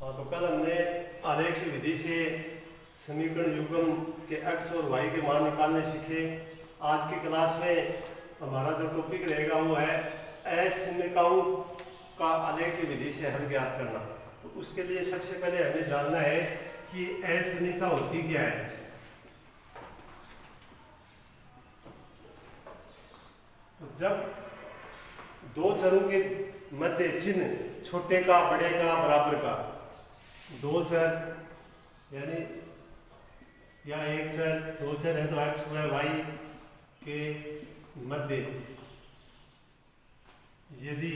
हाँ, तो कल हमने आलेखी विधि से समीकरण युग्म के x और y के मान निकालने सीखे। आज की क्लास में हमारा जो टॉपिक रहेगा वो है असमीकरणों का आलेखी विधि से हल ज्ञात करना। तो उसके लिए सबसे पहले हमें जानना है कि असमीकरण होती क्या है। तो जब दो चरों के मध्य चिन्ह छोटे का, बड़े का, बराबर का, दो चर यानी या एक चर, दो चर है तो x व y के मध्य यदि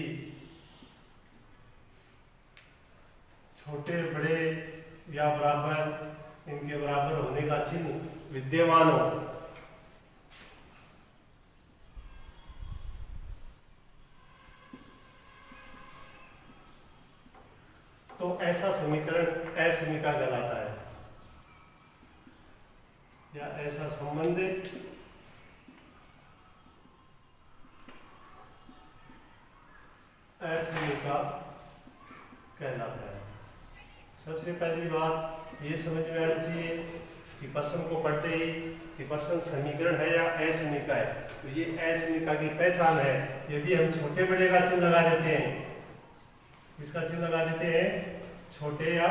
छोटे, बड़े या बराबर, इनके बराबर होने का चिन्ह विद्यमान हो तो ऐसा समीकरण असमीकरण कहलाता है, या ऐसा संबंध असमीकरण कहलाता है। सबसे पहली बात ये समझ में आनी चाहिए कि प्रश्न को पढ़ते ही कि प्रश्न समीकरण है या असमीकरण है। तो ये असमीकरण की पहचान है। यदि हम छोटे बड़े का चिन्ह लगा देते हैं, इसका चिन्ह लगा देते हैं, छोटे या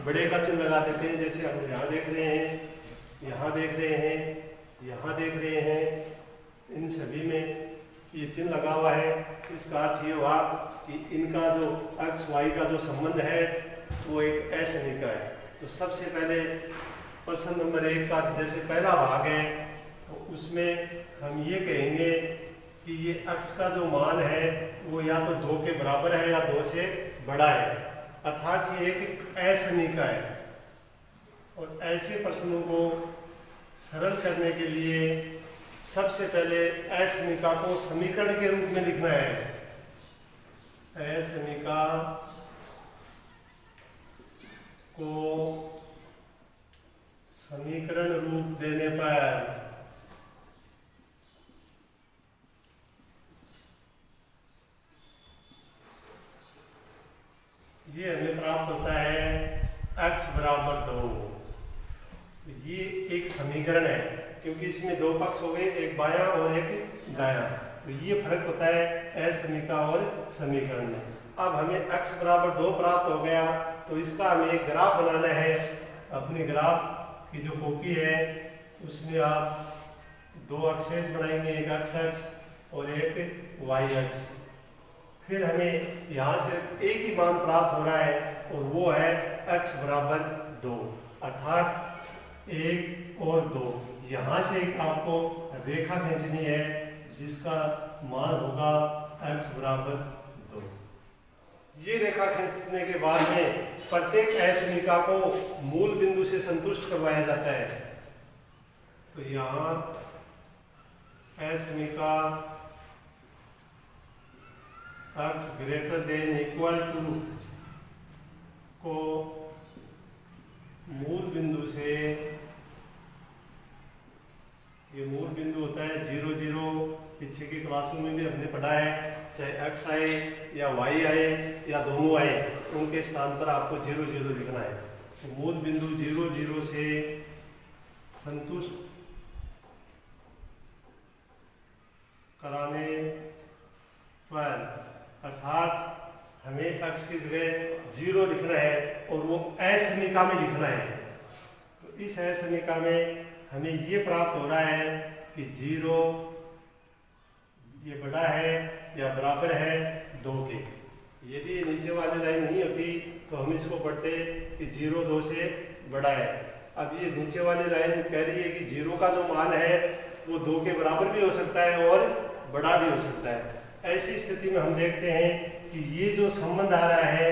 बड़े का चिन्ह लगा देते हैं, जैसे हम यहाँ देख रहे हैं, यहाँ देख रहे हैं, यहाँ देख रहे हैं, इन सभी में ये चिन्ह लगा हुआ है। इसका अर्थ ये हुआ कि इनका जो x y का जो संबंध है वो एक असमीकरण है। तो सबसे पहले प्रश्न नंबर 1 का जैसे पहला भाग है तो उसमें हम ये कहेंगे कि ये x का जो मान है वो या तो 2 के बराबर है या 2 से बड़ा है, अर्थात ये एक असमीकरण है। और ऐसे प्रश्नों को सरल करने के लिए सबसे पहले असमीकरण को समीकरण के रूप में लिखना है। असमीकरण को समीकरण रूप देने पर ये हमें प्राप्त होता है x बराबर 2। ये एक समीकरण है क्योंकि इसमें दो पक्ष हो गए, एक बायां और एक दायां। तो ये फर्क होता है असमीकरण और समीकरण में। अब हमें x बराबर 2 प्राप्त हो गया तो इसका हमें एक ग्राफ बनाना है। अपने ग्राफ की जो कॉपी है उसमें आप दो अक्षेज बनाएंगे, एक x अक्ष और एक y अक्ष। फिर हमें यहाँ से एक ही मान प्राप्त हो रहा है और वो है x बराबर 2, अर्थात 1 और 2। यहाँ से एक आपको रेखा खींचनी है जिसका मान होगा x बराबर 2। ये रेखा खींचने के बाद में प्रत्येक असमीकरण को मूल बिंदु से संतुष्ट करवाया जाता है। तो यहाँ असमीकरण x greater than equal to को मूल बिंदु से, ये मूल बिंदु होता है 0 0। पीछे की क्लासों में भी हमने पढ़ा है, चाहे x आए या y आए या दोनों आए, उनके स्थान पर आपको 0 0 लिखना है। तो मूल बिंदु 0 0 से संतुष्ट कराने पर, अर्थात हमें x की जगह 0 लिखना है और वो असमीकरण में लिखना है। तो इस असमीकरण में हमें ये प्राप्त हो रहा है कि 0 ये बड़ा है या बराबर है 2 के। यदि नीचे वाली लाइन नहीं होती तो हम इसको पढ़ते कि 0 2 से बड़ा है। अब ये नीचे वाली लाइन कह रही है कि 0 का जो मान है वो 2 के बराबर भी हो सकता है और बड़ा भी हो सकता है। ऐसी स्थिति में हम देखते हैं कि ये जो संबंध आ रहा है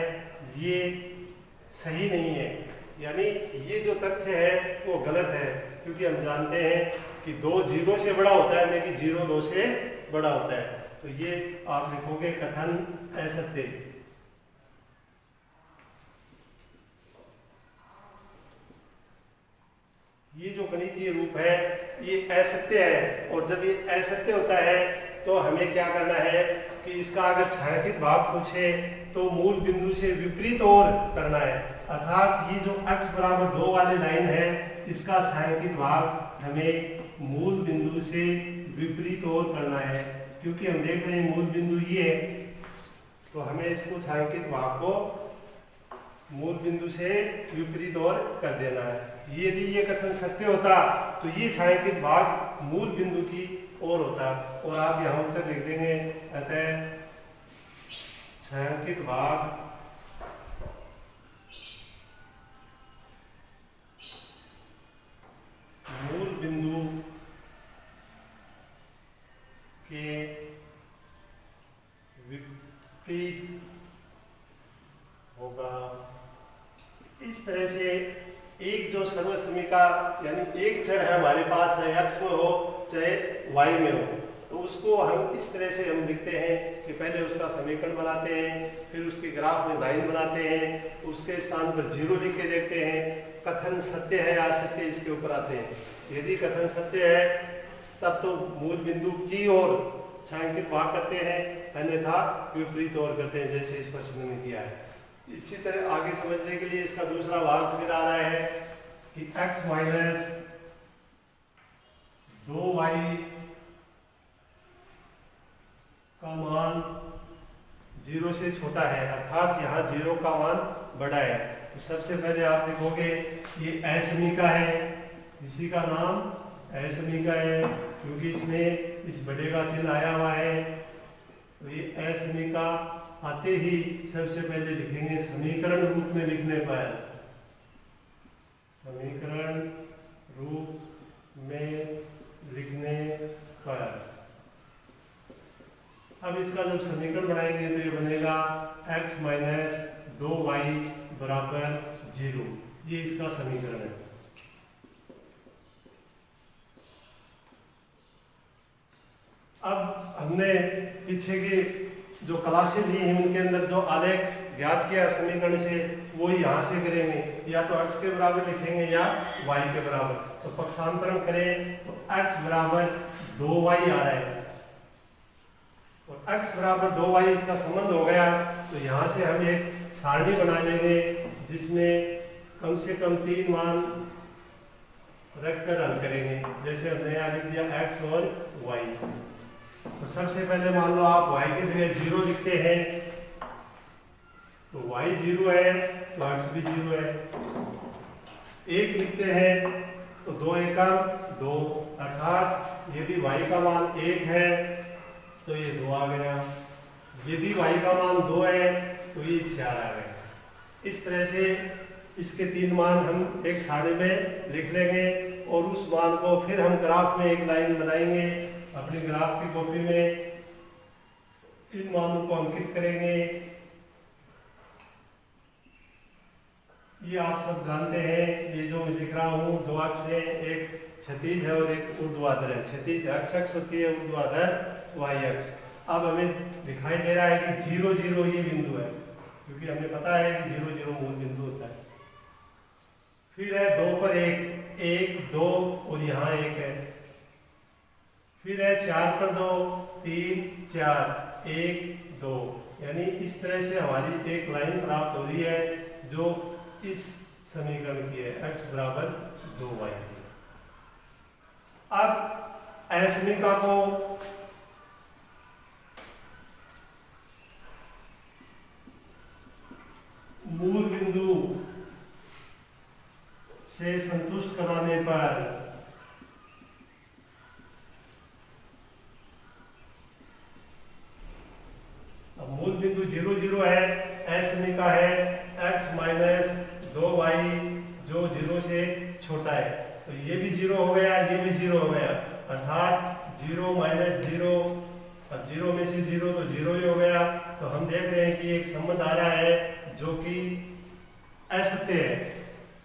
ये सही नहीं है, यानी ये जो तथ्य है वो गलत है, क्योंकि हम जानते हैं कि 2 0 से बड़ा होता है लेकिन 0 2 से बड़ा होता है। तो ये आप लिखोगे कथन असत्य। ये जो गणितीय रूप है ये असत्य है, और जब ये असत्य होता है तो हमें क्या करना है कि इसका अगर छायांकित भाग पूछे तो मूल बिंदु से विपरीत ओर करना है, अर्थात ये जो x बराबर 2 वाली लाइन है इसका छायांकित भाग हमें मूल बिंदु से विपरीत ओर करना है। क्योंकि हम देख रहे हैं मूल बिंदु ये है, तो हमें इसको छायांकित भाग को मूल बिंदु से विपरीत ओर कर देना है। यदि ये कथन सत्य होता तो ये छायांकित भाग मूल बिंदु की ओर होता, और आप यहाँ उत्तर लिख देंगे, अतः छायांकित भाग मूल बिंदु के विपरीत होगा। इस तरह से एक जो सर्वसमीका यानी एक चर है हमारे पास, चाहे x में हो चाहे y में हो, तो उसको हम इस तरह से हम लिखते हैं कि पहले उसका समीकरण बनाते हैं, फिर उसके ग्राफ में लाइन बनाते हैं, उसके स्थान पर 0 लिख के देखते हैं, कथन सत्य है या असत्य इसके ऊपर आते हैं। यदि कथन सत्य है तब तो मूल बिंदु की ओर छायांकित भाग करते हैं, अन्यथा विपरीत ओर करते हैं, जैसे इस प्रश्न में किया है। इसी तरह आगे समझने के लिए इसका दूसरा भाग फिर आ रहा है कि x माइनस 2y का मान 0 से छोटा है, अर्थात यहाँ 0 का मान बड़ा है। तो सबसे पहले आप लिखोगे ये असमीका है, इसी का नाम असमीका है क्योंकि इसमें इस बड़े का चिन्ह आया हुआ है। तो ये असमीका आते ही सबसे पहले लिखेंगे समीकरण रूप में लिखने पर, समीकरण रूप में लिखने पर। अब इसका जब समीकरण बनाएंगे तो ये बनेगा x माइनस 2y बराबर 0, ये इसका समीकरण है। अब हमने पीछे की जो क्लासेस ली हैं उनके अंदर जो आलेख ज्ञात किया समीकरण से वो यहाँ से करेंगे, या तो x के बराबर लिखेंगे या y के बराबर। तो पक्षांतरण करें तो x बराबर 2y आ रहा है, और x बराबर 2y इसका संबंध हो गया। तो यहाँ से हम एक सारणी बना लेंगे जिसमें कम से कम 3 मान रखकर हल करेंगे, जैसे हमने यहाँ लिख दिया x और y। तो सबसे पहले मान लो आप y की जगह 0 लिखते हैं, तो y 0 है तो x भी 0 है। 1 लिखते हैं तो 2 एकम 2, अर्थात यदि y का मान 1 है तो ये 2 आ गया, यदि y का मान 2 है तो ये 4 आ गया। इस तरह से इसके 3 मान हम एक सारणी में लिख लेंगे, और उस मान को फिर हम ग्राफ में एक लाइन बनाएंगे, अपनी ग्राफ की कॉपी में इन मानों को अंकित करेंगे। ये आप सब जानते हैं, ये जो मैं लिख रहा हूँ 2 अक्ष है, एक क्षैतिज है और एक ऊर्ध्वाधर है। क्षैतिज x अक्ष होती है, ऊर्ध्वाधर y अक्ष। अब हमें दिखाई दे रहा है कि 0 0 ये बिंदु है, क्योंकि हमें पता है कि 0 0 मूल बिंदु होता है। फिर है 2 पर 1 1 2 और यहाँ 1 है। फिर है 4 पर 2 3 4 1 2, यानी इस तरह से हमारी एक लाइन प्राप्त हो रही है जो इस समीकरण की है, x बराबर 2y। अब असमीका को मूल बिंदु से संतुष्ट कराने पर मूल बिंदु 0 0 है, असमीका है x माइनस 2y जो 0 से छोटा है। तो ये भी 0 हो गया, ये भी 0 हो गया, अर्थात 0 माइनस 0, अब 0 में से 0 तो 0 ही हो गया। तो हम देख रहे हैं कि एक संबंध आ रहा है जो कि असत्य है,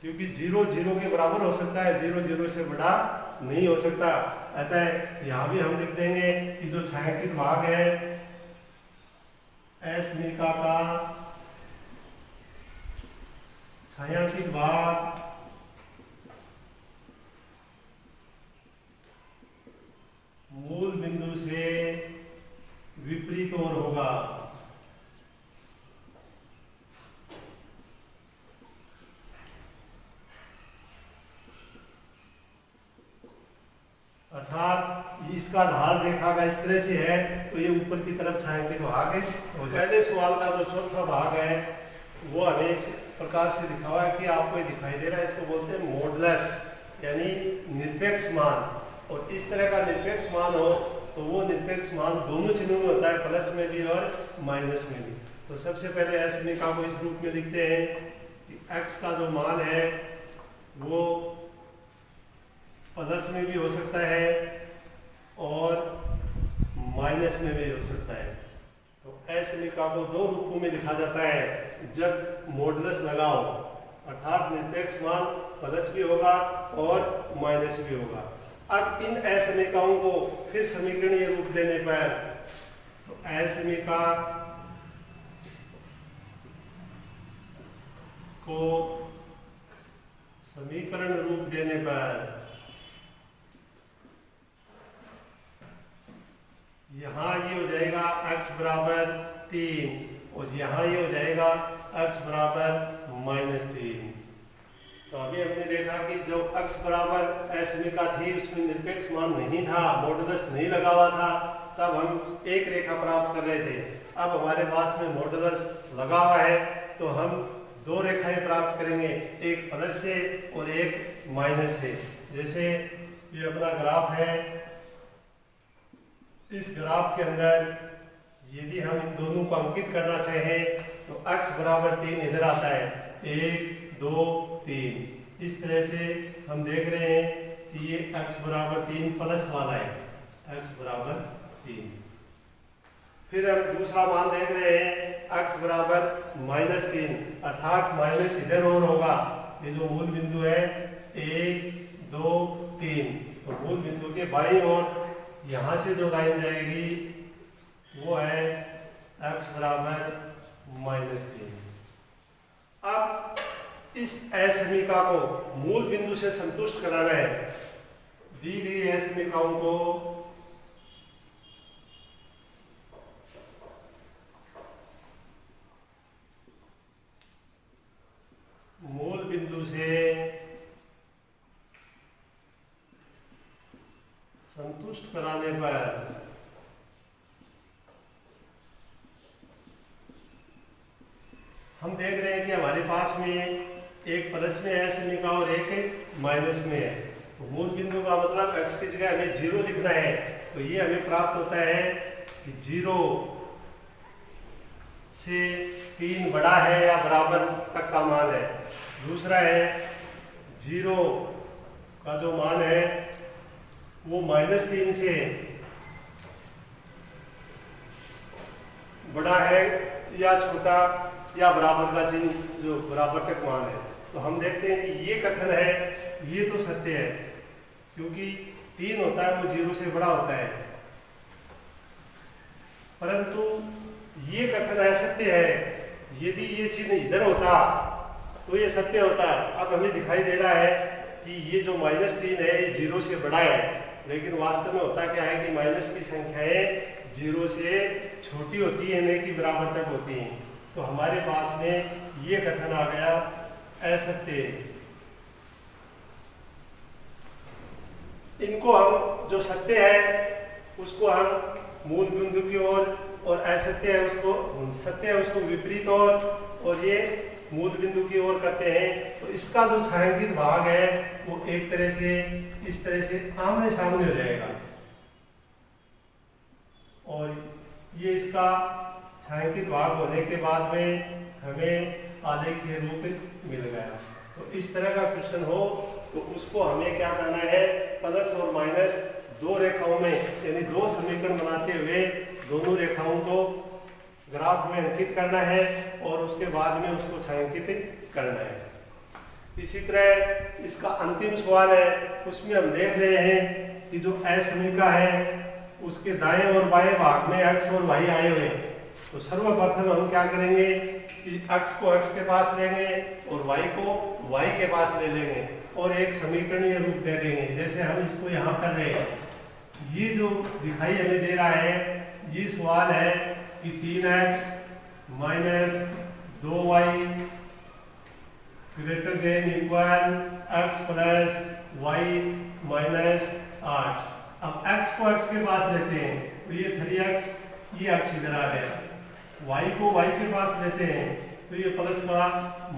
क्योंकि 0 0 के बराबर हो सकता है, 0 0 से बड़ा नहीं हो सकता। अतः यहाँ भी हम लिख देंगे कि जो छायांकित भाग है असमीका का छायांकित भाग मूल बिंदु से विपरीत ओर होगा। अर्थात इसका ढाल रेखा का इस तरह से है तो ये ऊपर की तरफ छायांकित भाग है। पहले सवाल का जो चौथा भाग है वो हमें इस प्रकार से लिखा हुआ है कि आपको ये दिखाई दे रहा है, इसको बोलते हैं मॉडुलस यानी निरपेक्ष मान। और इस तरह का निरपेक्ष मान हो तो वो निरपेक्ष मान दोनों चिन्हों में होता है, प्लस में भी और माइनस में भी। तो सबसे पहले एस समीका को इस रूप में लिखते हैं कि x का जो मान है वो प्लस में भी हो सकता है और माइनस में भी हो सकता है। तो एस समीका को दो रूपों में लिखा जाता है जब मॉडुलस लगाओ, अर्थात निरपेक्ष मान प्लस भी होगा और माइनस भी होगा। अब इन असमीकाओं को फिर समीकरणीय रूप देने पर तो असमीका को समीकरण रूप देने पर यहां ये हो जाएगा x बराबर 3 और यहां ये हो जाएगा x बराबर -3। तो अभी हमने देखा कि जो x बराबर असमीका थी उसमें निरपेक्ष मान नहीं था, मॉडुलस नहीं लगा हुआ था, तब हम एक रेखा प्राप्त कर रहे थे। अब हमारे पास में मॉडुलस लगा हुआ है तो हम दो रेखाएं प्राप्त करेंगे, एक प्लस से और एक माइनस से। जैसे ये अपना ग्राफ है, इस ग्राफ के अंदर यदि हम इन दोनों को अंकित करना चाहें तो x बराबर 3 इधर आता है, 1 2 3। इस तरह से हम देख रहे हैं कि ये x बराबर 3 प्लस वाला है, x बराबर 3। फिर हम दूसरा मान देख रहे हैं x बराबर -3, अर्थात माइनस इधर और होगा। ये जो मूल बिंदु है 1 2 3, तो मूल बिंदु के बाईं ओर यहां से जो लाइन जाएगी वो है x बराबर -3। अब इस असमीका को मूल बिंदु से संतुष्ट कराना है। दी गई असमीकाओं को मूल बिंदु से संतुष्ट कराने पर हम देख रहे हैं कि हमारे पास में एक प्लस में है समीका और एक माइनस में है। तो मूल बिंदु का मतलब x की जगह हमें 0 लिखना है, तो ये हमें प्राप्त होता है कि 0 से 3 बड़ा है या बराबर तक का मान है। दूसरा है 0 का जो मान है वो -3 से बड़ा है या छोटा या बराबर का चिन्ह जो बराबर तक मान है। तो हम देखते हैं कि ये कथन है, ये तो सत्य है क्योंकि 3 होता है वो 0 से बड़ा होता है, परंतु ये कथन असत्य है। यदि ये चिन्ह इधर होता तो ये सत्य होता है। अब हमें दिखाई दे रहा है कि ये जो -3 है ये 0 से बड़ा है, लेकिन वास्तव में होता क्या है कि माइनस की संख्याएं 0 से छोटी होती है, नहीं कि बराबर तक होती हैं। तो हमारे पास में ये कथन आ गया असत्य। इनको हम जो सत्य है उसको हम मूल बिंदु की ओर और असत्य है उसको सत्य है उसको विपरीत और ये मूल बिंदु की ओर करते हैं। तो इसका जो छायांकित भाग है वो एक तरह से इस तरह से आमने सामने हो जाएगा और ये इसका छायांकित भाग होने के बाद में हमें आलेखीय रूप मिल गया। तो इस तरह का क्वेश्चन हो तो उसको हमें क्या करना है, प्लस और माइनस दो रेखाओं में यानी दो समीकरण बनाते हुए दोनों रेखाओं को ग्राफ में अंकित करना है और उसके बाद में उसको छायांकित करना है। इसी तरह इसका अंतिम सवाल है, उसमें हम देख रहे हैं कि जो असमीका है उसके दाएं और बाएं भाग में x और y आए हुए हैं। तो सर्वप्रथम हम क्या करेंगे कि x को x के पास लेंगे और y को y के पास ले लेंगे और एक समीकरणीय रूप दे देंगे। जैसे हम इसको यहाँ कर रहे हैं, ये जो दिखाई हमें दे रहा है ये सवाल है कि 3x - 2y > x + y - 8। x को x के पास लेते हैं तो ये 3x, ये x इधर आ गया। y को y के पास लेते हैं तो ये प्लस का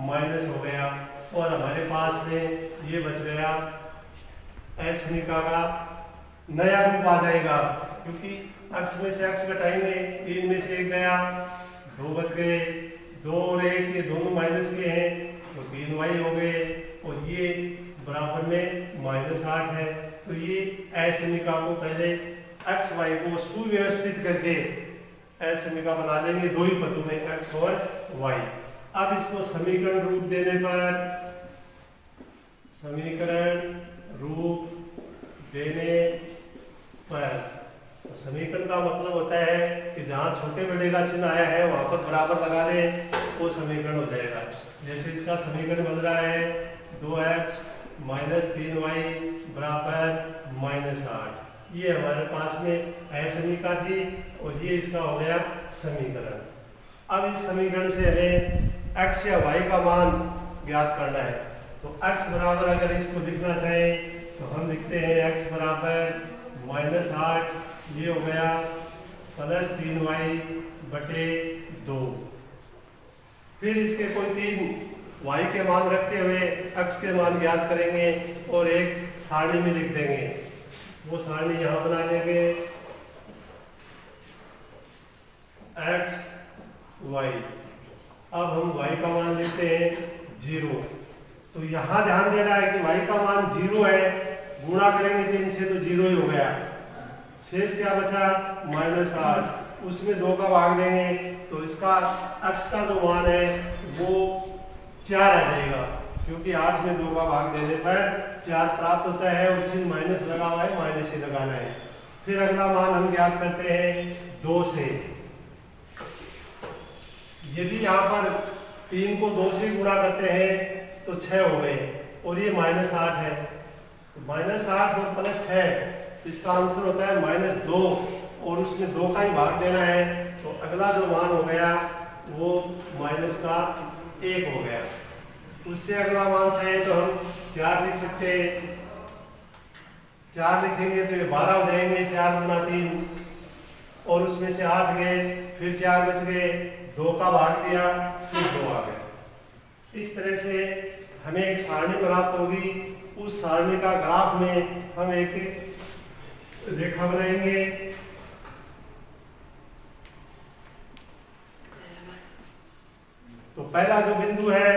माइनस हो गया और हमारे पास में ये बच गया s समीका का नया रूप आ जाएगा, क्योंकि x में से x घटाएंगे, 3 में से 1 गया, 2 बच गए, 2 और 1 ये दोनों माइनस के हैं तो 3y हो गए और ये बराबर में -8 है। तो ये s समीका को पहले x y को सुव्यवस्थित करके s समीका बना लेंगे दो ही पदों में x और y। अब इसको समीकरण रूप देने पर, समीकरण रूप देने पर, तो समीकरण का मतलब होता है कि जहाँ छोटे बड़े का चिन्ह आया है वहां पर बराबर लगा ले, वो समीकरण हो जाएगा। जैसे इसका समीकरण बन रहा है 2x - 3y बराबर -8। ये हमारे पास में असमीका थी और ये इसका हो गया समीकरण। अब इस समीकरण से हमें x या y का मान ज्ञात करना है। तो x बराबर अगर इसको लिखना चाहे तो हम लिखते हैं x बराबर -8, ये हो गया +3y बटे 2। फिर इसके कोई 3 y के मान रखते हुए x के मान ज्ञात करेंगे और एक सारणी में लिख देंगे। वो सारणी यहाँ बना लेंगे x y। अब हम y का मान लेते हैं 0। तो यहाँ ध्यान देना है कि y का मान 0 है, गुणा करेंगे 3 से तो 0 ही हो गया। शेष क्या बचा -8, उसमें 2 का भाग देंगे तो इसका x का जो मान है वो 4 आ जाएगा, क्योंकि 8 में 2 का भाग देने पर 4 प्राप्त होता है और चिन्ह माइनस लगा हुआ है, माइनस ही लगाना है। फिर अगला मान हम ज्ञात करते हैं 2 से। यदि यहाँ पर 3 को 2 से गुणा करते हैं तो 6 हो गए और ये -8 है, -8 और +6 इसका आंसर होता है -2 और उसमें 2 का ही भाग देना है। तो अगला जो मान हो गया वो -1 हो गया। उससे अगला मान चाहे तो हम 4 लिख सकते हैं। 4 लिखेंगे तो ये 12 हो जाएंगे, 4 गुना 3 और उसमें से 8 गए, फिर 4 बच गए, 2 का भाग दिया, फिर 2 आ गए। इस तरह से हमें एक सारणी प्राप्त होगी। उस सारणी का ग्राफ में हम एक रेखा बनाएंगे। तो पहला जो बिंदु है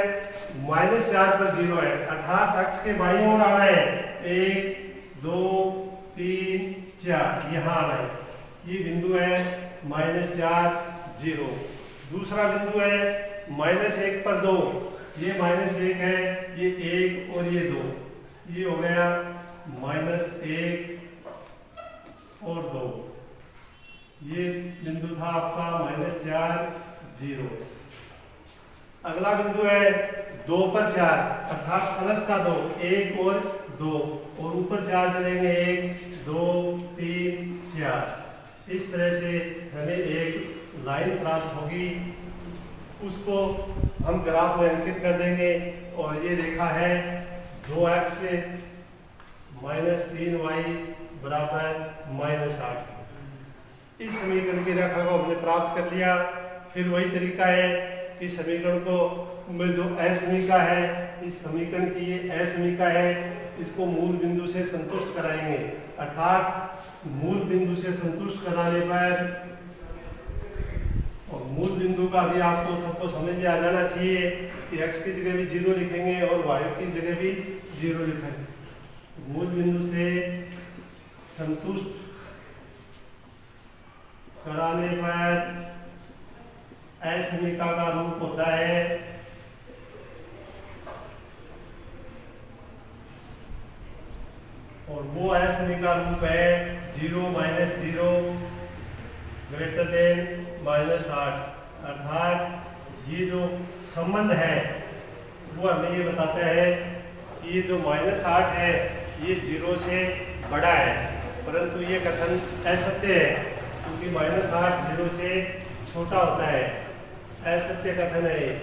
-4 पर 0 है, अर्थात x के बाईं ओर आना है। 1 2 3 4 यहाँ आना है। ये बिंदु है -4 0। दूसरा बिंदु है -1 पर 2, ये -1 है, ये 1 और ये 2, ये हो गया -1 और 2। ये बिंदु था आपका -4 0। अगला बिंदु है 2 पर 4, अर्थात प्लस का 2, 1 और 2 और ऊपर 4 चलेंगे, 1 2 3 4। इस तरह से हमें एक लाइन प्राप्त होगी। उसको हम ग्राफ में अंकित कर देंगे और ये रेखा है 2x से -3y बराबर -8। इस समीकरण की रेखा को हमने प्राप्त कर लिया। फिर वही तरीका है कि समीकरण को में जो असमीका है, इस समीकरण की ये असमीका है, इसको मूल बिंदु से संतुष्ट कराएंगे। अर्थात मूल बिंदु से संतुष्ट कराने पर, और मूल बिंदु का भी आपको सबको समझ में आ जाना चाहिए कि x की जगह भी 0 लिखेंगे और y की जगह भी 0 लिखेंगे। मूल बिंदु से संतुष्ट कराने पर असमीका का रूप होता है और वो असमीका रूप है 0 - 0 ग्रेटर देन -8। अर्थात ये जो संबंध है वो हमें ये बताता है कि ये जो -8 है ये 0 से बड़ा है, परंतु ये कथन असत्य है, क्योंकि -8 0 से छोटा होता है। असत्य कथन है ये।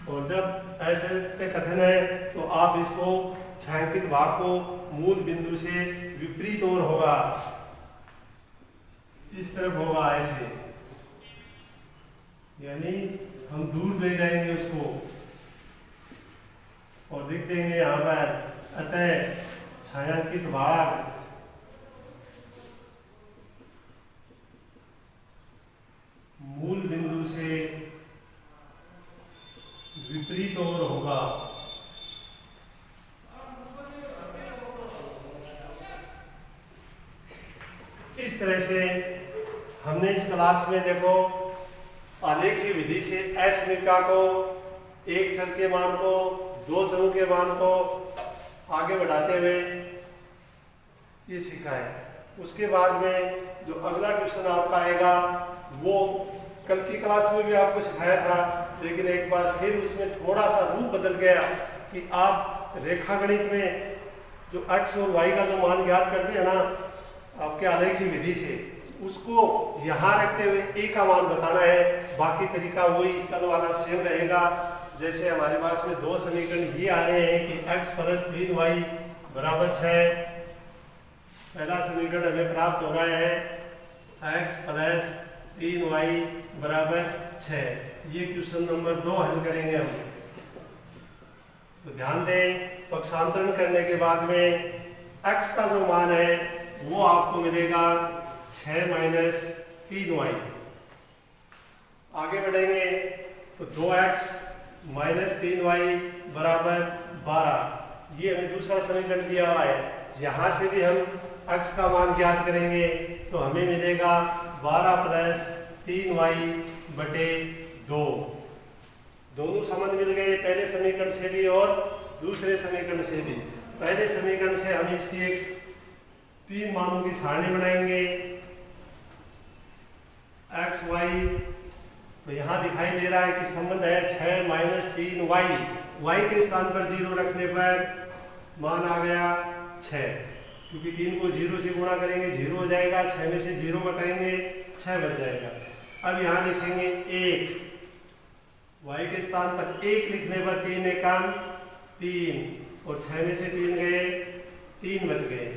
और जब असत्य कथन है तो आप इसको छायांकित भाग को मूल बिंदु से विपरीत ओर होगा, इस तरफ होगा ऐसे, यानी हम दूर ले जाएंगे उसको और लिख देंगे यहाँ पर, अतः छायांकित भाग मूल बिंदु से विपरीत ओर होगा। इस तरह से हमने इस क्लास में देखो आलेखीय विधि से असमीका को, एक चर के मान को, दो चरों के मान को आगे बढ़ाते हुए ये सीखा है। उसके बाद में जो अगला क्वेश्चन आपका आएगा वो कल की क्लास में भी आपको सिखाया था, लेकिन एक बार फिर उसमें थोड़ा सा रूप बदल गया कि आप रेखागणित में जो x और y का जो मान ज्ञात करते हैं ना आपके आलेखीय विधि से, उसको यहाँ रखते हुए a का मान बताना है। बाकी तरीका वही कल वाला सेम रहेगा। जैसे हमारे पास में दो समीकरण ये आ रहे हैं कि x प्लस 3y बराबर 6। पहला समीकरण हमें प्राप्त हो रहा है x प्लस 3y बराबर 6। ये क्वेश्चन नंबर 2 हल करेंगे हम। तो ध्यान दें, पक्षांतरण करने के बाद में x का जो मान है वो आपको मिलेगा 6 माइनस 3y। आगे बढ़ेंगे तो 2x माइनस 3y बराबर 12। ये हमें दूसरा समीकरण दिया हुआ है। यहाँ से भी हम x का मान ज्ञात करेंगे तो हमें मिलेगा 12 प्लस 3y बटे 2। दोनों संबंध मिल गए, पहले समीकरण से भी और दूसरे समीकरण से भी। पहले समीकरण से हम इसकी एक 3 मानों की सारणी बनाएंगे x y। तो यहाँ दिखाई दे रहा है कि संबंध है 6 माइनस 3y। y के स्थान पर 0 रखने पर मान आ गया 6, क्योंकि 3 को 0 से गुणा करेंगे 0 हो जाएगा, 6 में से 0 घटाएंगे 6 बच जाएगा। अब यहाँ लिखेंगे 1, y के स्थान पर 1 लिखने पर 3 एकम 3 और 6 में से 3 गए 3 बच गए।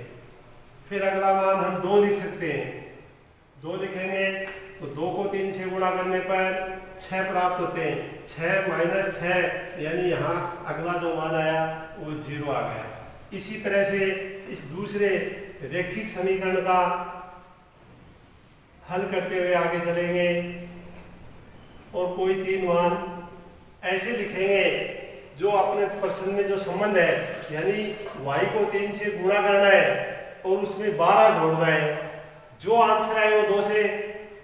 फिर अगला मान हम 2 लिख सकते हैं। 2 लिखेंगे तो 2 को 3 से गुणा करने पर 6 प्राप्त होते हैं। 6 माइनस 6 यानी यहाँ अगला जो मान आया वो 0 आ गया। इसी तरह से इस दूसरे रैखिक समीकरण का हल करते हुए आगे चलेंगे और कोई 3 मान ऐसे लिखेंगे जो अपने प्रश्न में जो संबंध है, यानी y को 3 से गुणा करना है और उसमें 12 जोड़ना है। जो आंसर है वो 2 से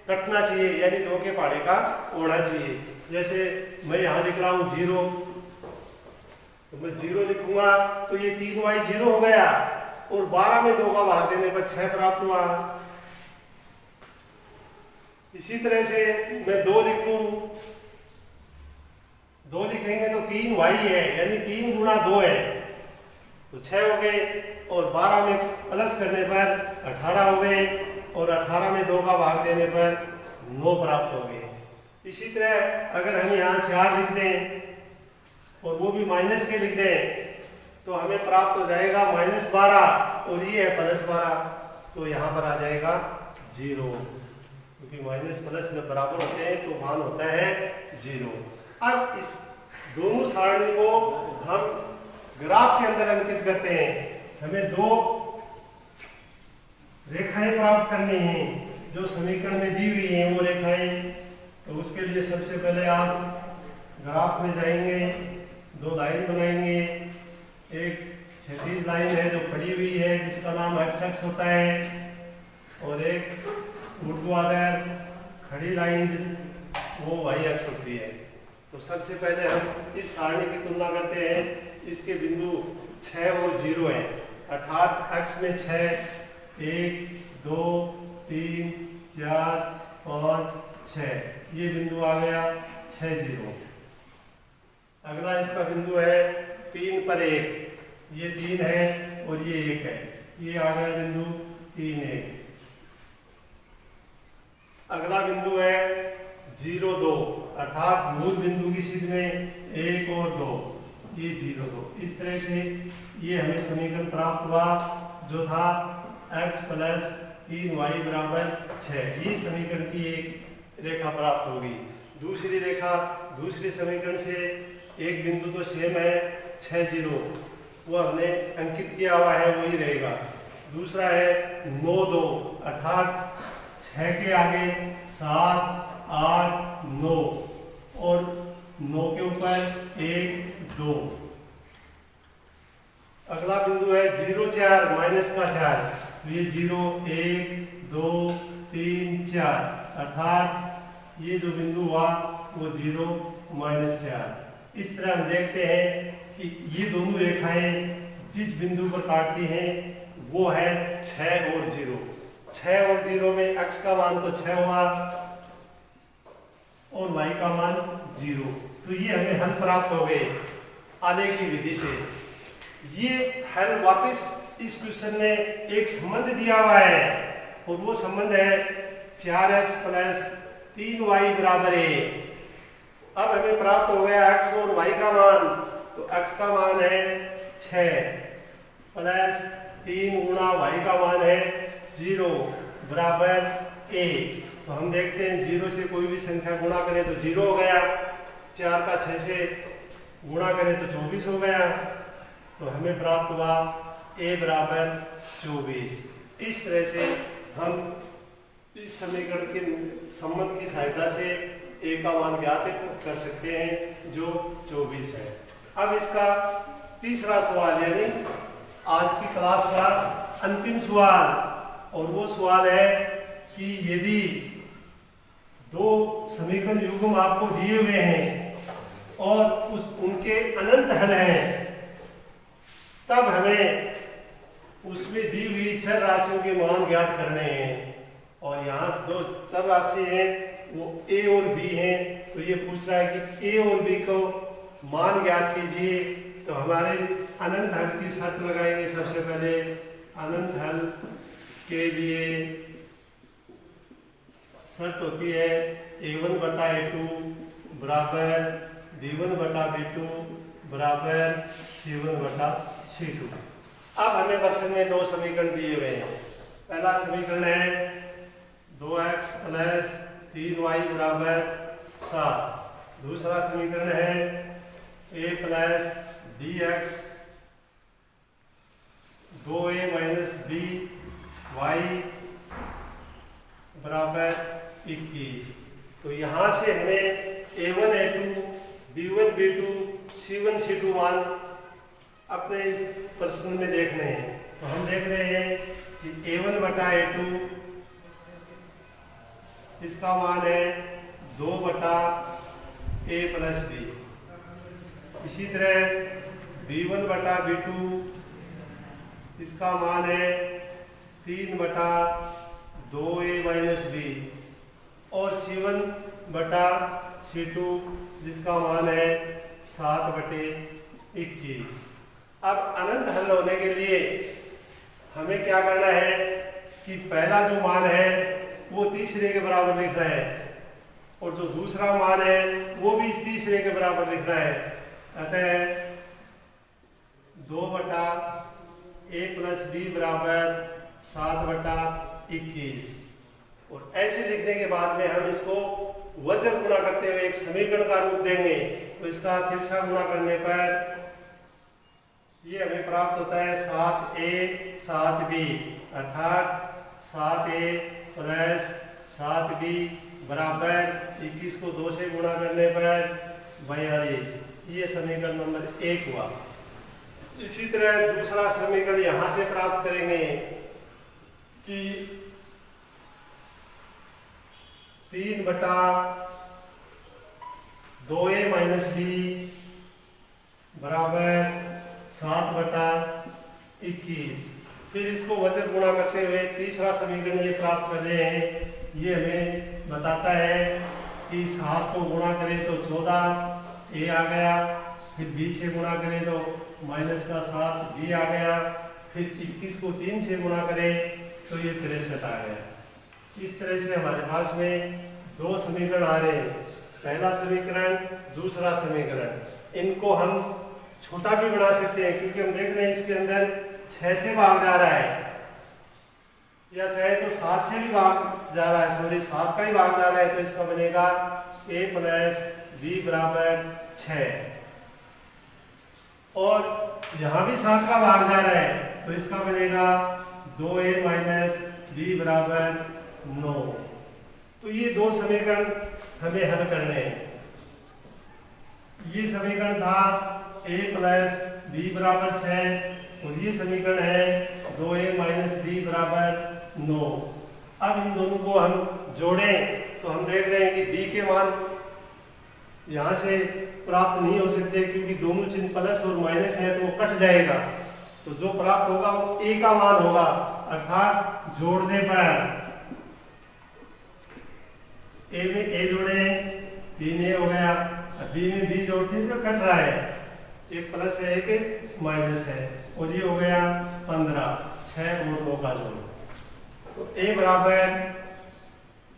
कटना चाहिए, यानी 2 के पहाड़े का होना चाहिए। जैसे मैं यहाँ लिख रहा हूँ 0, तो मैं 0 लिखूंगा तो ये 3y 0 हो गया और 12 में 2 का भाग देने पर 6 प्राप्त हुआ। इसी तरह से मैं 2 लिख दूं, 2 लिखेंगे तो 3y है, यानी 3 गुणा 2 है तो 6 हो गए और 12 में प्लस करने पर 18 हो गए और 18 में 2 का भाग देने पर 9 प्राप्त हो गए। इसी तरह अगर हम यहाँ 4 लिख दें और वो भी माइनस के लिख दें तो हमें प्राप्त हो जाएगा -12 और ये है +12, तो यहाँ पर आ जाएगा 0, क्योंकि माइनस प्लस में बराबर होते हैं तो मान होता है 0। अब इस दोनों सारणी को हम ग्राफ के अंदर अंकित करते हैं। हमें 2 रेखाएं प्राप्त करनी हैं जो समीकरण में दी हुई हैं वो रेखाएं। तो उसके लिए सबसे पहले आप ग्राफ में जाएंगे, 2 लाइन बनाएंगे। एक क्षैतिज लाइन है जो खड़ी हुई है जिसका नाम x होता है और एक ऊर्ध्वाधर खड़ी लाइन वो y होती है। तो सबसे पहले हम इस सारणी की तुलना करते हैं। इसके बिंदु 6 और 0 है, अर्थात x में 6, 1 2 3 4 5 6 ये बिंदु आ गया 6 0। अगला इसका बिंदु है 3 पर 1, ये 3 है और ये 1 है, ये आ गया बिंदु 3 1। अगला बिंदु है 0 2, अर्थात मूल बिंदु की सीध में 1 और 2, ये 0 2। इस तरह से ये हमें समीकरण प्राप्त हुआ जो था x प्लस 3y बराबर 6। ये समीकरण की एक रेखा प्राप्त होगी। दूसरी रेखा, दूसरे समीकरण से एक बिंदु तो सेम है 6 0, वो हमने अंकित किया हुआ है, वही रहेगा। दूसरा है 9 2, अर्थात 6 के आगे 7 8 9 और 9 के ऊपर 1 2। अगला बिंदु है 0 4 माइनस का 4, तो ये 0 1 2 3 4, अर्थात ये जो बिंदु हुआ वो 0 माइनस 4। इस तरह हम देखते हैं कि ये दोनों रेखाएं जिस बिंदु पर काटती हैं वो है 6 और 0। 6 और 0 में x का मान तो 6 हुआ और y का मान 0। तो ये हमें हल प्राप्त हो गए आलेख की विधि से। ये हल वापस इस क्वेश्चन में एक संबंध दिया हुआ है और वो संबंध है 4x प्लस 3y बराबर 1। अब हमें प्राप्त हो गया x और y का मान, तो x का मान है 6 प्लस 3 गुणा y का मान है 0 बराबर 1। तो हम देखते हैं 0 से कोई भी संख्या गुणा करें तो 0 हो गया, 4 का 6 से गुणा करें तो 24 हो गया। तो हमें प्राप्त हुआ a बराबर 24। इस तरह से हम इस समीकरण के संबंध की सहायता से a का मान ज्ञात कर सकते हैं जो 24 है। अब इसका तीसरा सवाल यानी आज की क्लास का अंतिम सवाल, और वो सवाल है कि यदि दो समीकरण युग्म आपको दिए हुए हैं और उनके अनंत हल हैं, तब हमें उसमें दी हुई चर राशियों के मान ज्ञात करने हैं। और यहाँ दो चर राशि हैं वो a और b हैं, तो ये पूछ रहा है कि a और b को मान ज्ञात कीजिए। तो हमारे अनंत हल की शर्त लगाएंगे। सबसे पहले अनंत हल के लिए शर्त होती है a1 बटा a2 बराबर b1 बटा b2 बराबर c1 बटा c2। अब हमें प्रश्न में दो समीकरण दिए हुए हैं। पहला समीकरण है 2x प्लस 3y बराबर 7। दूसरा समीकरण है a plus dx 2a minus b y बराबर 21। तो यहाँ से हमें a1 a2 b1 b2 c1 c2 मान अपने इस प्रश्न में देखने हैं। तो हम देख रहे हैं कि a1 बटा a2 इसका मान है 2 बटा a प्लस b। इसी तरह b1 बटा b2 इसका मान है 3 बटा 2a माइनस b, और c1 बटा c2 जिसका मान है 7 बटे 21। अब अनंत हल होने के लिए हमें क्या करना है कि पहला जो मान है वो तीसरे के बराबर लिखना है, और जो दूसरा मान है वो भी इस तीसरे के बराबर लिखना है। अतः 2 बटा a प्लस b बराबर 7 बटा 21। और ऐसे लिखने के बाद में हम इसको वज्र गुणा करते हुए एक समीकरण का रूप देंगे। तो इसका तिरछा गुणा करने पर ये हमें प्राप्त होता है 7a 7b, अर्थात 7a प्लस 7b बराबर 21 को 2 से गुणा करने पर 42। ये समीकरण नंबर 1 हुआ। इसी तरह दूसरा समीकरण यहाँ से प्राप्त करेंगे कि 3 बटा 2a माइनस b बराबर 7 बटा 21। फिर इसको वज्र गुणा करते हुए तीसरा समीकरण ये प्राप्त कर रहे हैं। ये हमें बताता है कि 7 को गुणा करें तो 14a आ गया, फिर b से गुणा करें तो माइनस का 7b आ गया, फिर 21 को 3 से गुणा करें तो ये 63 आ गया। इस तरह से हमारे पास में दो समीकरण आ रहे हैं, पहला समीकरण दूसरा समीकरण। इनको हम छोटा भी बना सकते हैं, क्योंकि हम देख रहे हैं इसके अंदर 6 से भाग जा रहा है, या चाहे तो 7 से भी भाग जा रहा है, सॉरी 7 का ही भाग जा रहा है, तो इसका बनेगा a प्लस b बराबर 6। और यहाँ भी 7 का भाग जा रहा है, तो इसका बनेगा 2a माइनस b बराबर 9। तो ये दो समीकरण हमें हल करने हैं। ये समीकरण था a प्लस b बराबर 6 और ये समीकरण है 2a माइनस b बराबर 9। अब इन दोनों को हम जोड़ें तो हम देख रहे हैं कि b के मान यहाँ से प्राप्त नहीं हो सकते, क्योंकि दोनों चिन्ह प्लस और माइनस है तो वो कट जाएगा। तो जो प्राप्त होगा वो a का मान होगा, अर्थात जोड़ने पर a में a जोड़े, b में हो गया, b में b जोड़ते हैं तो कट रहा है, एक प्लस है एक माइनस है, और ये हो गया 15, 6 और 2 का जोड़। तो a बराबर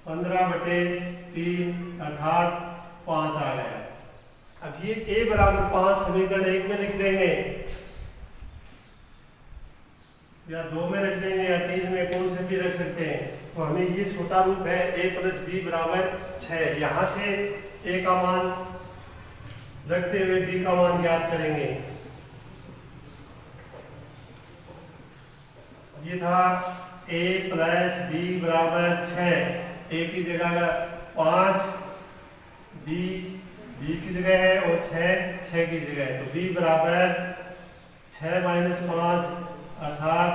15/3 अर्थात 5 आ गया। अब ये a बराबर 5 समीकरण 1 में लिख देंगे, या 2 में रख देंगे, या 3 में, कौन से भी रख सकते हैं। तो हमें ये छोटा रूप है a प्लस b बराबर 6, यहाँ से a का मान रखते हुए b का मान ज्ञात करेंगे। ये था a प्लस b बराबर 6, a की जगह 5, b की जगह है, और 6 की जगह है, तो b बराबर 6 माइनस 5 अर्थात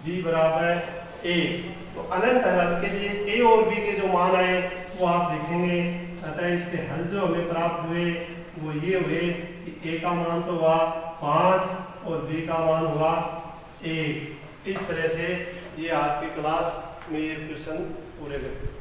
b बराबर a। तो अनंत हल के लिए a और b के जो मान आए वो आप देखेंगे। अतः इसके हल जो हमें प्राप्त हुए वो ये हुए कि a का मान तो हुआ 5 और b का मान हुआ 1। इस तरह से ये आज की क्लास में ये क्वेश्चन पूरे करते हैं।